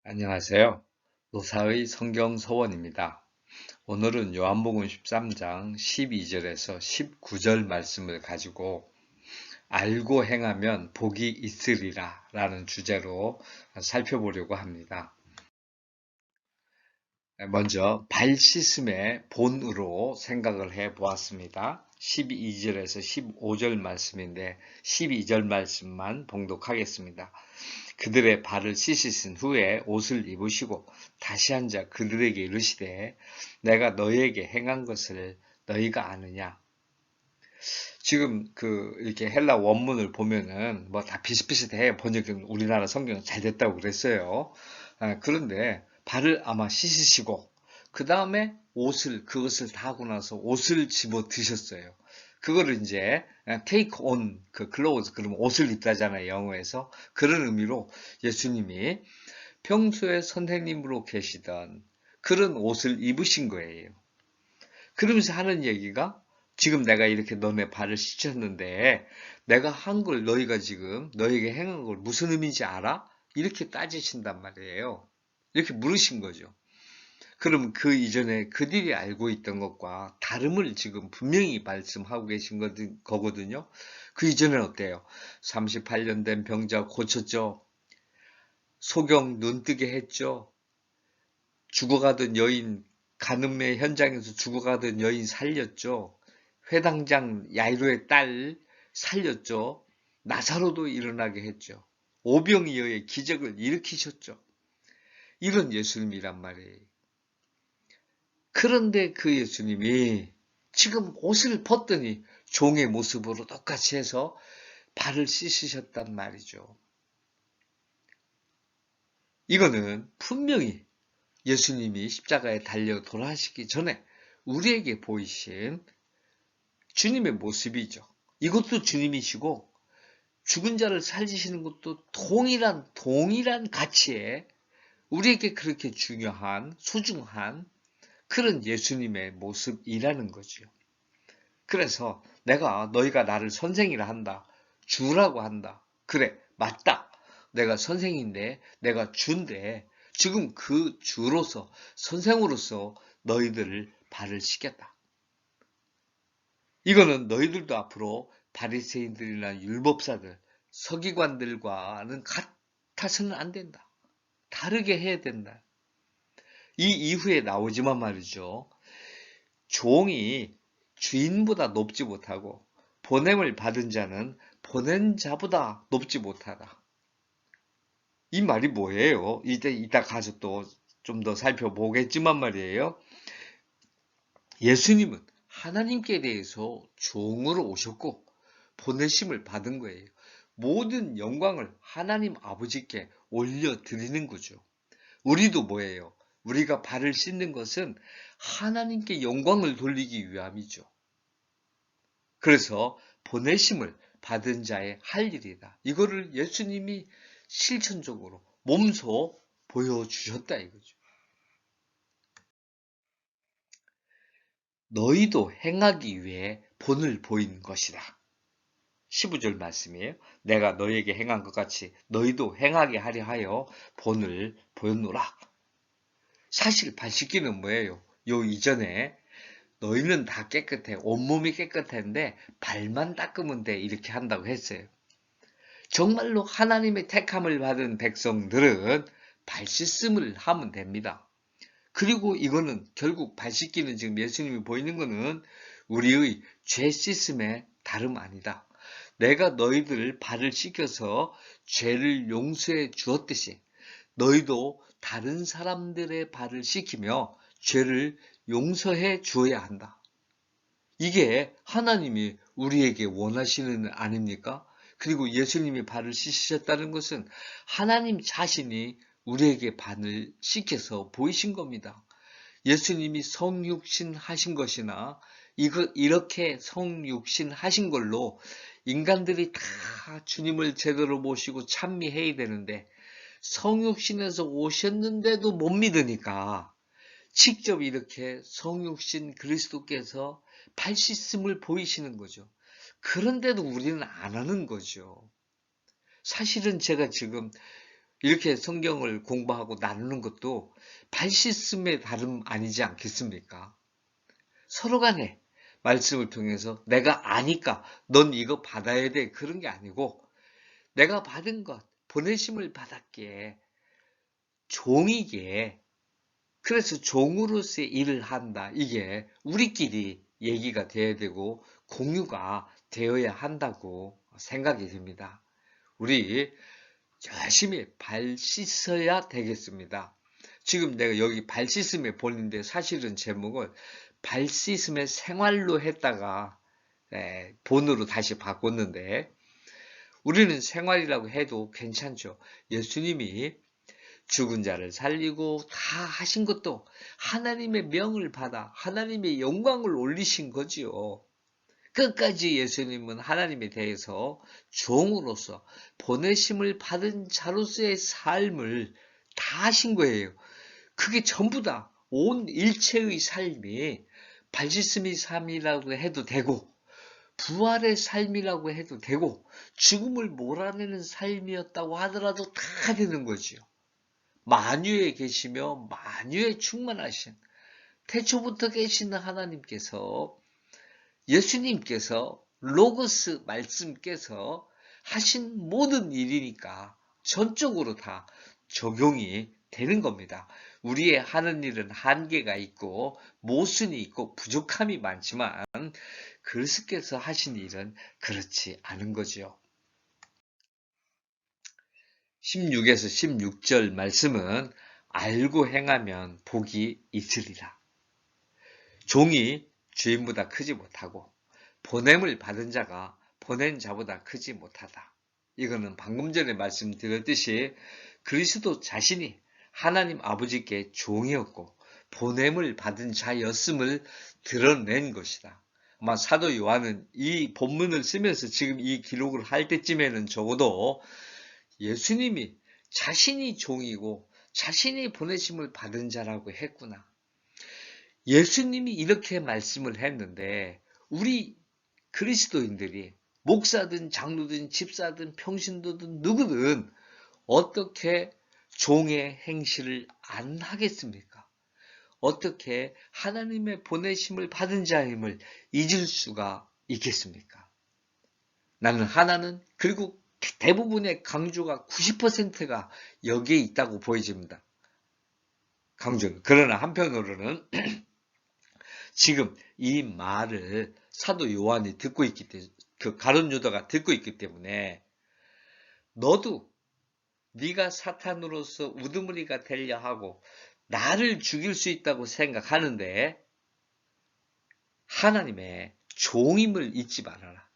안녕하세요. 노사의 성경 서원입니다. 오늘은 요한복음 13장 12절에서 19절 말씀을 가지고 알고 행하면 복이 있으리라 라는 주제로 살펴보려고 합니다. 먼저 발 씻음의 본으로 생각을 해 보았습니다. 12절에서 15절 말씀인데 12절 말씀만 봉독하겠습니다. 그들의 발을 씻으신 후에 옷을 입으시고 다시 앉아 그들에게 이르시되 내가 너희에게 행한 것을 너희가 아느냐. 지금 이렇게 헬라 원문을 보면은 뭐 다 비슷비슷해. 번역은 우리나라 성경은 잘 됐다고 그랬어요. 그런데 발을 아마 씻으시고 그 다음에 그것을 다 하고 나서 옷을 집어 드셨어요. 그거를 이제 take on 그 clothes, 그러면 옷을 입다잖아요, 영어에서. 그런 의미로 예수님이 평소에 선생님으로 계시던 그런 옷을 입으신 거예요. 그러면서 하는 얘기가 지금 내가 이렇게 너네 발을 씻었는데 내가 한 걸 너희가 지금 너희에게 행한 걸 무슨 의미인지 알아? 이렇게 따지신단 말이에요. 이렇게 물으신 거죠. 그럼 그 이전에 그들이 알고 있던 것과 다름을 지금 분명히 말씀하고 계신 거거든요. 그 이전엔 어때요? 38년 된 병자 고쳤죠. 소경 눈뜨게 했죠. 죽어가던 여인, 간음의 현장에서 죽어가던 여인 살렸죠. 회당장 야이로의 딸 살렸죠. 나사로도 일어나게 했죠. 오병이어의 기적을 일으키셨죠. 이런 예수님이란 말이에요. 그런데 그 예수님이 지금 옷을 벗더니 종의 모습으로 똑같이 해서 발을 씻으셨단 말이죠. 이거는 분명히 예수님이 십자가에 달려 돌아가시기 전에 우리에게 보이신 주님의 모습이죠. 이것도 주님이시고 죽은 자를 살리시는 것도 동일한 가치에 우리에게 그렇게 중요한, 소중한 그런 예수님의 모습이라는 거죠. 그래서 너희가 나를 선생이라 한다. 주라고 한다. 그래, 맞다. 내가 선생인데, 내가 주인데, 지금 그 주로서, 선생으로서 너희들을 발을 씻겠다. 이거는 너희들도 앞으로 바리새인들이나 율법사들, 서기관들과는 같아서는 안 된다. 다르게 해야 된다. 이 이후에 나오지만 말이죠. 종이 주인보다 높지 못하고 보냄을 받은 자는 보낸 자보다 높지 못하다. 이 말이 뭐예요? 이따 가서 또 좀 더 살펴보겠지만 말이에요. 예수님은 하나님께 대해서 종으로 오셨고 보내심을 받은 거예요. 모든 영광을 하나님 아버지께 올려드리는 거죠. 우리도 뭐예요? 우리가 발을 씻는 것은 하나님께 영광을 돌리기 위함이죠. 그래서 보내심을 받은 자의 할 일이다. 이거를 예수님이 실천적으로 몸소 보여주셨다 이거죠. 너희도 행하기 위해 본을 보인 것이다. 15절 말씀이에요. 내가 너희에게 행한 것 같이 너희도 행하게 하려 하여 본을 보였노라. 사실 발 씻기는 뭐예요? 요 이전에 너희는 다 깨끗해. 온몸이 깨끗한데 발만 닦으면 돼. 이렇게 한다고 했어요. 정말로 하나님의 택함을 받은 백성들은 발 씻음을 하면 됩니다. 그리고 이거는 결국 발 씻기는 지금 예수님이 보이는 거는 우리의 죄 씻음에 다름 아니다. 내가 너희들 발을 씻겨서 죄를 용서해 주었듯이 너희도 다른 사람들의 발을 씻기며 죄를 용서해 주어야 한다. 이게 하나님이 우리에게 원하시는 일 아닙니까? 그리고 예수님이 발을 씻으셨다는 것은 하나님 자신이 우리에게 발을 씻겨서 보이신 겁니다. 예수님이 성육신 하신 것이나 이렇게 성육신 하신 걸로 인간들이 다 주님을 제대로 모시고 찬미해야 되는데 성육신에서 오셨는데도 못 믿으니까 직접 이렇게 성육신 그리스도께서 발 씻음을 보이시는 거죠. 그런데도 우리는 안 하는 거죠. 사실은 제가 지금 이렇게 성경을 공부하고 나누는 것도 발 씻음의 다름 아니지 않겠습니까? 서로 간에 말씀을 통해서 내가 아니까 넌 이거 받아야 돼. 그런 게 아니고 내가 받은 것, 보내심을 받았기에 종이기에 그래서 종으로서의 일을 한다. 이게 우리끼리 얘기가 돼야 되고 공유가 되어야 한다고 생각이 듭니다. 우리 열심히 발 씻어야 되겠습니다. 지금 내가 여기 발 씻음에 보는데 사실은 제목을 발 씻음의 생활로 했다가 본으로 다시 바꿨는데 우리는 생활이라고 해도 괜찮죠. 예수님이 죽은 자를 살리고 다 하신 것도 하나님의 명을 받아 하나님의 영광을 올리신 거지요. 끝까지 예수님은 하나님에 대해서 종으로서 보내심을 받은 자로서의 삶을 다 하신 거예요. 그게 전부 다 온 일체의 삶이 발짓음의 삶이라고 해도 되고 부활의 삶이라고 해도 되고 죽음을 몰아내는 삶이었다고 하더라도 다 되는 거지요. 만유에 계시며 만유에 충만하신 태초부터 계시는 하나님께서 예수님께서 로고스 말씀께서 하신 모든 일이니까 전적으로 다 적용이 되는 겁니다. 우리의 하는 일은 한계가 있고 모순이 있고 부족함이 많지만 그리스도께서 하신 일은 그렇지 않은 거죠. 16에서 16절 말씀은 알고 행하면 복이 있으리라. 종이 주인보다 크지 못하고 보냄을 받은 자가 보낸 자보다 크지 못하다. 이거는 방금 전에 말씀드렸듯이 그리스도 자신이 하나님 아버지께 종이었고 보냄을 받은 자였음을 드러낸 것이다. 아마 사도 요한은 이 본문을 쓰면서 지금 이 기록을 할 때쯤에는 적어도 예수님이 자신이 종이고 자신이 보내심을 받은 자라고 했구나. 예수님이 이렇게 말씀을 했는데 우리 그리스도인들이 목사든 장로든 집사든 평신도든 누구든 어떻게 종의 행실을 안 하겠습니까? 어떻게 하나님의 보내심을 받은 자임을 잊을 수가 있겠습니까? 나는 하나는 그리고 대부분의 강조가 90%가 여기에 있다고 보여집니다. 강조. 그러나 한편으로는 지금 이 말을 사도 요한이 듣고 있기 때문에 그 가룟 유다가 듣고 있기 때문에 너도 네가 사탄으로서 우두머리가 되려 하고 나를 죽일 수 있다고 생각하는데 하나님의 종임을 잊지 말아라.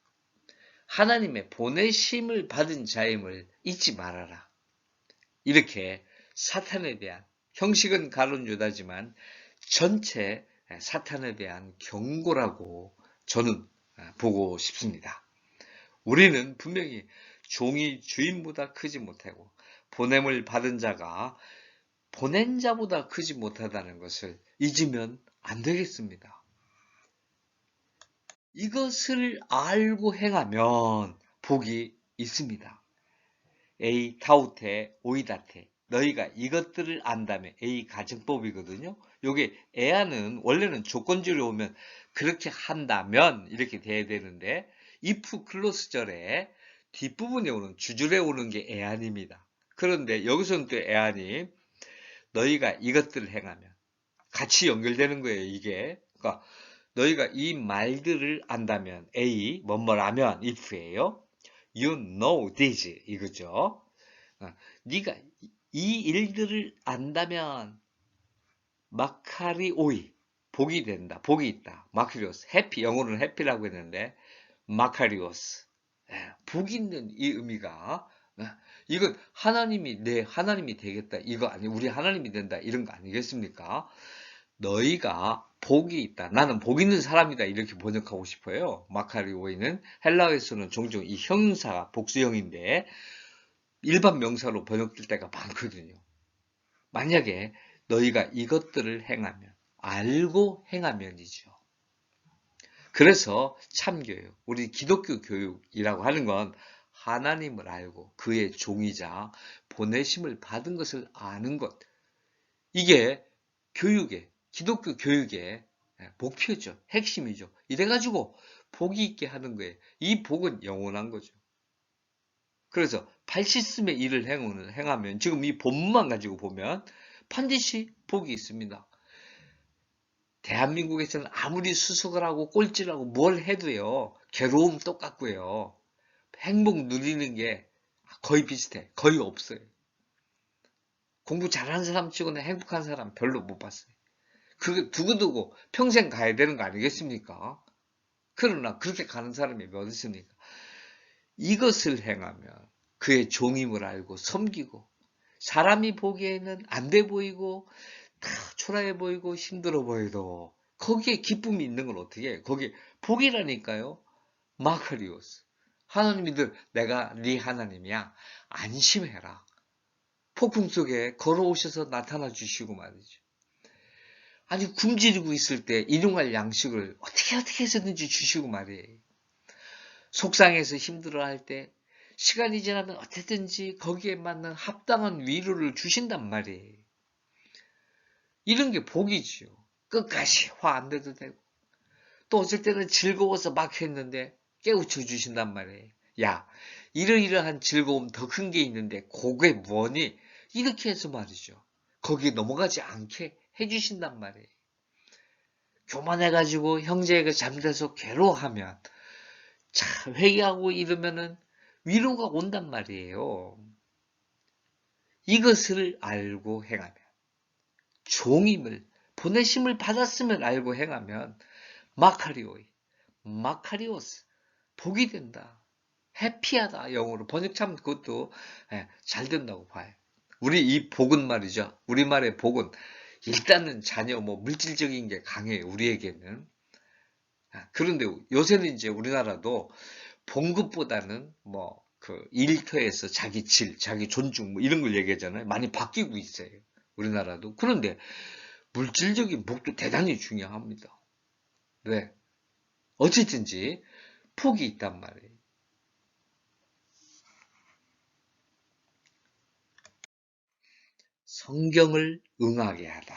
하나님의 보내심을 받은 자임을 잊지 말아라. 이렇게 사탄에 대한 형식은 가룟 유다지만 전체 사탄에 대한 경고라고 저는 보고 싶습니다. 우리는 분명히 종이 주인보다 크지 못하고 보냄을 받은 자가 보낸 자보다 크지 못하다는 것을 잊으면 안 되겠습니다. 이것을 알고 행하면 복이 있습니다. 에이 타우테 오이다테 너희가 이것들을 안다면 A 가정법이거든요. 요게 에아는 원래는 조건주로 오면 그렇게 한다면 이렇게 돼야 되는데 if 클로스절에 뒷부분에 오는 주절에 오는 게 에안입니다. 그런데 여기서는 또 에안이 너희가 이것들을 행하면 같이 연결되는 거예요. 이게 그러니까 너희가 이 말들을 안다면 A 뭐뭐라면 if예요. You know this 이거죠. 네가 이 일들을 안다면 마카리오이 복이 된다. 복이 있다. 마카리오스 해피 영어로는 해피라고 했는데 마카리오스 복 있는 이 의미가 이건 하나님이 내 하나님이 되겠다. 이거 아니 우리 하나님이 된다. 이런 거 아니겠습니까? 너희가 복이 있다. 나는 복 있는 사람이다. 이렇게 번역하고 싶어요. 마카리오이는 헬라어에서는 종종 이 형용사가 복수형인데 일반 명사로 번역될 때가 많거든요. 만약에 너희가 이것들을 행하면 알고 행하면이죠. 그래서 참교육, 우리 기독교 교육이라고 하는 건 하나님을 알고 그의 종이자 보내심을 받은 것을 아는 것. 이게 기독교 교육의 목표죠. 핵심이죠. 이래가지고 복이 있게 하는 거예요. 이 복은 영원한 거죠. 그래서 발시스의 일을 행하면 지금 이 본문만 가지고 보면 반드시 복이 있습니다. 대한민국에서는 아무리 수석을 하고 꼴찌를 하고 뭘 해도요. 괴로움 똑같고요. 행복 누리는 게 거의 비슷해. 거의 없어요. 공부 잘하는 사람 치고는 행복한 사람 별로 못 봤어요. 그게 두고두고 평생 가야 되는 거 아니겠습니까? 그러나 그렇게 가는 사람이 몇 있습니까? 이것을 행하면 그의 종임을 알고 섬기고 사람이 보기에는 안 돼 보이고 다 초라해 보이고 힘들어 보여도 거기에 기쁨이 있는 건 어떻게 해? 거기에 복이라니까요. 마카리오스. 하나님이 늘 내가 네 하나님이야. 안심해라. 폭풍 속에 걸어오셔서 나타나 주시고 말이죠. 아니 굶주리고 있을 때 일용할 양식을 어떻게 해서든지 주시고 말이에요. 속상해서 힘들어할 때 시간이 지나면 어떻게든지 거기에 맞는 합당한 위로를 주신단 말이에요. 이런 게 복이지요. 끝까지 화 안 내도 되고 또 어쩔 때는 즐거워서 막 했는데 깨우쳐 주신단 말이에요. 야, 이러이러한 즐거움 더 큰 게 있는데 그게 뭐니? 이렇게 해서 말이죠. 거기에 넘어가지 않게 해주신단 말이에요. 교만해가지고 형제가 잠들어서 괴로워하면 참 회개하고 이러면은 위로가 온단 말이에요. 이것을 알고 행하면 종임을 보내심을 받았음을 알고 행하면 마카리오스 복이 된다. 해피하다. 영어로 번역참 그것도 잘 된다고 봐요. 우리 이 복은 말이죠. 우리말의 복은 일단은 전혀 물질적인 게 강해요. 우리에게는. 그런데 요새는 이제 우리나라도 봉급보다는 그 일터에서 자기 질, 자기 존중 이런 걸 얘기하잖아요. 많이 바뀌고 있어요. 우리나라도. 그런데 물질적인 복도 대단히 중요합니다. 왜? 어쨌든지 복이 있단 말이에요. 성경을 응하게 하다.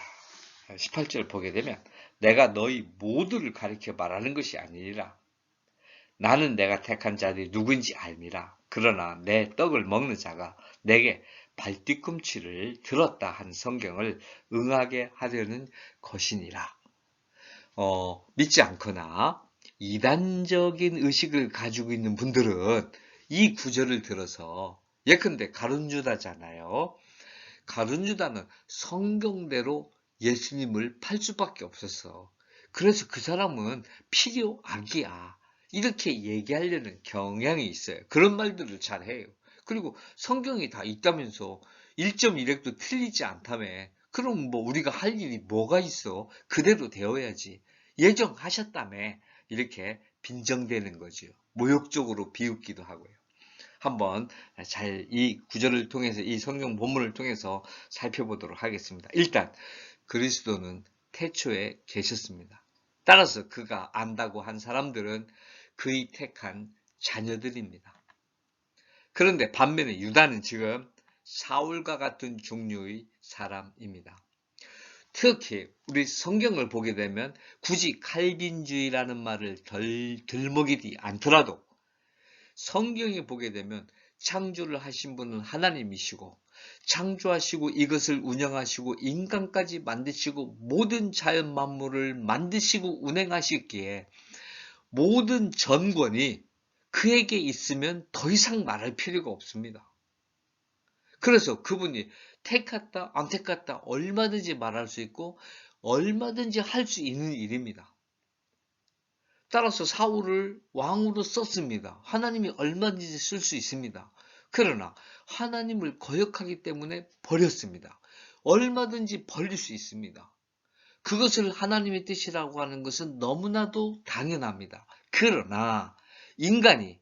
18절 보게 되면 내가 너희 모두를 가리켜 말하는 것이 아니라 나는 내가 택한 자들이 누구인지 알미라. 그러나 내 떡을 먹는 자가 내게 발뒤꿈치를 들었다 한 성경을 응하게 하려는 것이니라. 믿지 않거나 이단적인 의식을 가지고 있는 분들은 이 구절을 들어서 예컨대 가룟유다잖아요. 가룟유다는 성경대로 예수님을 팔 수밖에 없었어. 그래서 그 사람은 필요 악이야. 이렇게 얘기하려는 경향이 있어요. 그런 말들을 잘 해요. 그리고 성경이 다 있다면서 1.1획도 틀리지 않다며. 그럼 우리가 할 일이 뭐가 있어? 그대로 되어야지. 예정하셨다며. 이렇게 빈정대는 거죠. 모욕적으로 비웃기도 하고요. 한번 잘 이 구절을 통해서 이 성경 본문을 통해서 살펴보도록 하겠습니다. 일단 그리스도는 태초에 계셨습니다. 따라서 그가 안다고 한 사람들은 그의 택한 자녀들입니다. 그런데 반면에 유다는 지금 사울과 같은 종류의 사람입니다. 특히 우리 성경을 보게 되면 굳이 칼빈주의라는 말을 들먹이지 않더라도 성경에 보게 되면 창조를 하신 분은 하나님이시고 창조하시고 이것을 운영하시고 인간까지 만드시고 모든 자연 만물을 만드시고 운행하시기에 모든 전권이 그에게 있으면 더 이상 말할 필요가 없습니다. 그래서 그분이 택했다 안 택했다 얼마든지 말할 수 있고 얼마든지 할 수 있는 일입니다. 따라서 사울을 왕으로 썼습니다. 하나님이 얼마든지 쓸 수 있습니다. 그러나 하나님을 거역하기 때문에 버렸습니다. 얼마든지 버릴 수 있습니다. 그것을 하나님의 뜻이라고 하는 것은 너무나도 당연합니다. 그러나 인간이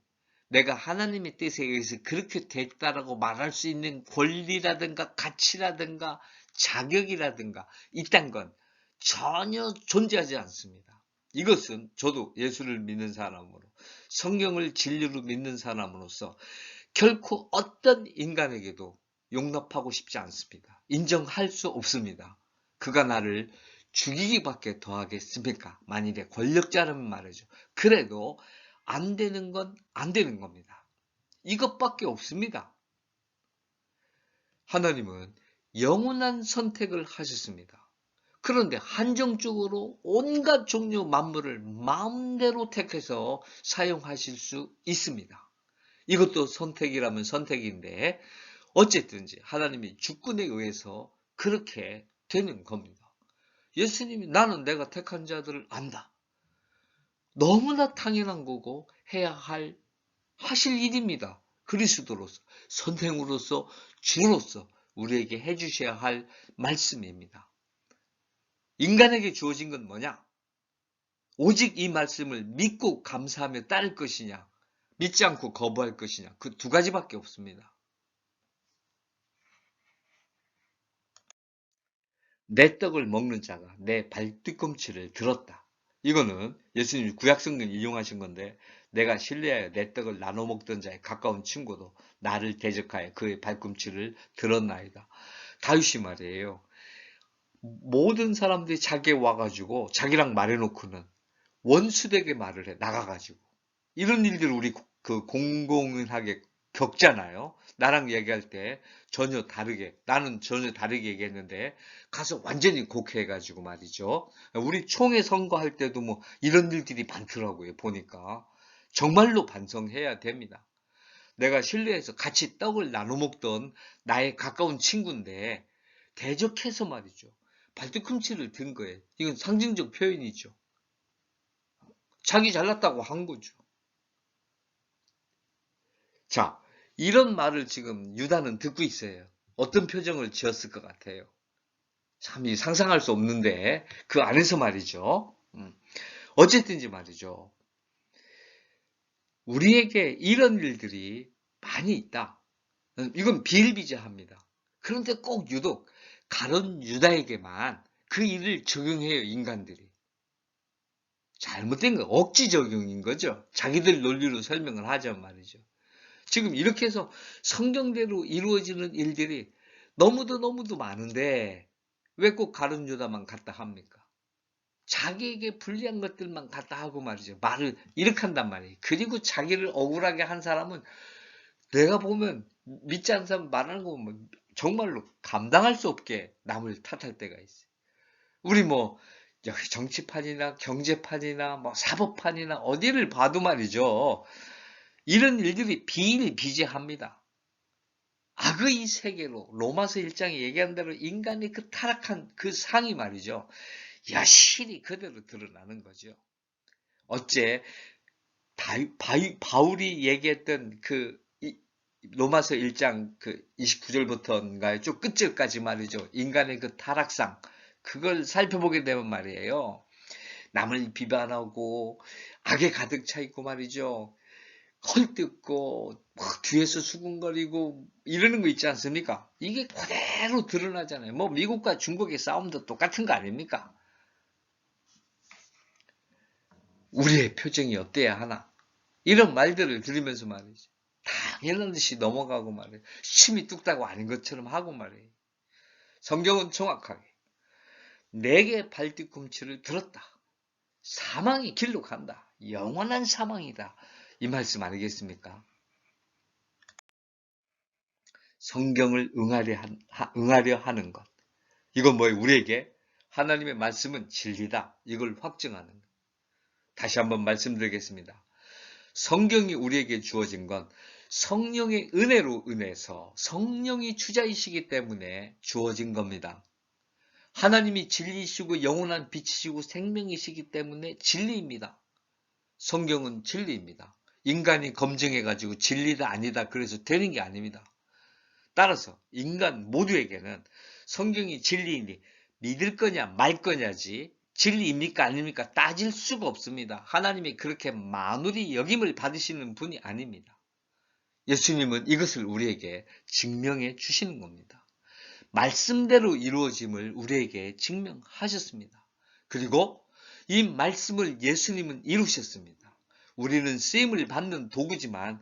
내가 하나님의 뜻에 의해서 그렇게 됐다라고 말할 수 있는 권리라든가 가치라든가 자격이라든가 이딴 건 전혀 존재하지 않습니다. 이것은 저도 예수를 믿는 사람으로 성경을 진리로 믿는 사람으로서 결코 어떤 인간에게도 용납하고 싶지 않습니다. 인정할 수 없습니다. 그가 나를 죽이기밖에 더하겠습니까? 만일에 권력자라면 말이죠. 그래도 안 되는 건 안 되는 겁니다. 이것밖에 없습니다. 하나님은 영원한 선택을 하셨습니다. 그런데 한정적으로 온갖 종류 만물을 마음대로 택해서 사용하실 수 있습니다. 이것도 선택이라면 선택인데 어쨌든지 하나님이 주권에 의해서 그렇게 되는 겁니다. 예수님이 나는 내가 택한 자들을 안다. 너무나 당연한 거고 하실 일입니다. 그리스도로서, 선생으로서, 주로서 우리에게 해주셔야 할 말씀입니다. 인간에게 주어진 건 뭐냐? 오직 이 말씀을 믿고 감사하며 따를 것이냐, 믿지 않고 거부할 것이냐, 그 두 가지밖에 없습니다. 내 떡을 먹는 자가 내 발뒤꿈치를 들었다. 이거는 예수님이 구약성경 인용하신 건데, 내가 신뢰하여 내 떡을 나눠 먹던 자의 가까운 친구도 나를 대적하여 그의 발꿈치를 들었나이다. 다윗이 말이에요. 모든 사람들이 자기에 와가지고 자기랑 말해놓고는 원수되게 말을 해, 나가가지고. 이런 일들을 우리 공공하게 겪잖아요. 나랑 얘기할 때 나는 전혀 다르게 얘기했는데 가서 완전히 곡해가지고 말이죠. 우리 총회 선거할 때도 뭐 이런 일들이 많더라고요. 보니까 정말로 반성해야 됩니다. 내가 신뢰해서 같이 떡을 나눠 먹던 나의 가까운 친구인데 대적해서 말이죠. 발뒤꿈치를 든 거예요. 이건 상징적 표현이죠. 자기 잘났다고 한 거죠. 자, 이런 말을 지금 유다는 듣고 있어요. 어떤 표정을 지었을 것 같아요? 참 상상할 수 없는데 그 안에서 말이죠. 어쨌든지 말이죠. 우리에게 이런 일들이 많이 있다. 이건 비일비재합니다. 그런데 꼭 유독 가론 유다에게만 그 일을 적용해요, 인간들이. 잘못된 거, 억지 적용인 거죠. 자기들 논리로 설명을 하자면 말이죠. 지금 이렇게 해서 성경대로 이루어지는 일들이 너무도 많은데 왜 꼭 가룟 유다만 갖다 합니까? 자기에게 불리한 것들만 갖다 하고 말이죠. 말을 이렇게 한단 말이에요. 그리고 자기를 억울하게 한 사람은 내가 보면 믿지 않는 사람 말하는 거 보면 정말로 감당할 수 없게 남을 탓할 때가 있어요. 우리 뭐 정치판이나 경제판이나 뭐 사법판이나 어디를 봐도 말이죠. 이런 일들이 비일비재합니다. 악의 세계로 로마서 1장에 얘기한 대로 인간의 그 타락한 그 상이 말이죠. 여실히 그대로 드러나는 거죠. 어째 바울이 얘기했던 그 로마서 1장 그 29절부터인가요? 쭉 끝절까지 말이죠. 인간의 그 타락상 그걸 살펴보게 되면 말이에요. 남을 비판하고 악에 가득 차 있고 말이죠. 헐뜯고 막 뒤에서 수군거리고 이러는 거 있지 않습니까? 이게 그대로 드러나잖아요. 뭐 미국과 중국의 싸움도 똑같은 거 아닙니까? 우리의 표정이 어때야 하나? 이런 말들을 들으면서 말이죠. 당연한 듯이 넘어가고 말이에요. 침이 뚝딱 아닌 것처럼 하고 말이에요. 성경은 정확하게 내게 발뒤꿈치를 들었다. 사망의 길로 간다. 영원한 사망이다. 이 말씀 아니겠습니까? 성경을 응하려 하는 것. 이건 뭐예요? 우리에게 하나님의 말씀은 진리다. 이걸 확증하는 것. 다시 한번 말씀드리겠습니다. 성경이 우리에게 주어진 건 성령의 은혜로 인해서 성령이 주자이시기 때문에 주어진 겁니다. 하나님이 진리이시고 영원한 빛이시고 생명이시기 때문에 진리입니다. 성경은 진리입니다. 인간이 검증해가지고 진리다 아니다 그래서 되는 게 아닙니다. 따라서 인간 모두에게는 성경이 진리이니 믿을 거냐 말 거냐지 진리입니까 아닙니까 따질 수가 없습니다. 하나님이 그렇게 만우리 여김을 받으시는 분이 아닙니다. 예수님은 이것을 우리에게 증명해 주시는 겁니다. 말씀대로 이루어짐을 우리에게 증명하셨습니다. 그리고 이 말씀을 예수님은 이루셨습니다. 우리는 쓰임을 받는 도구지만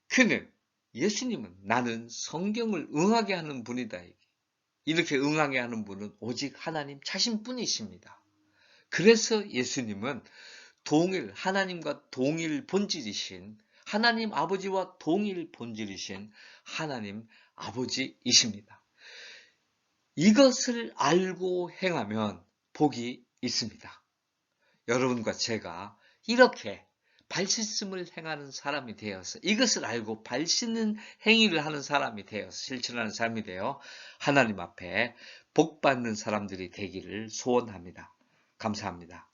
그는, 예수님은 나는 성경을 응하게 하는 분이다. 이렇게 응하게 하는 분은 오직 하나님 자신뿐이십니다. 그래서 예수님은 하나님과 동일 본질이신, 하나님 아버지와 동일 본질이신 하나님 아버지이십니다. 이것을 알고 행하면 복이 있습니다. 여러분과 제가 이렇게 발 씻음을 행하는 사람이 되어서, 이것을 알고 발 씻는 행위를 하는 사람이 되어서, 실천하는 사람이 되어 하나님 앞에 복 받는 사람들이 되기를 소원합니다. 감사합니다.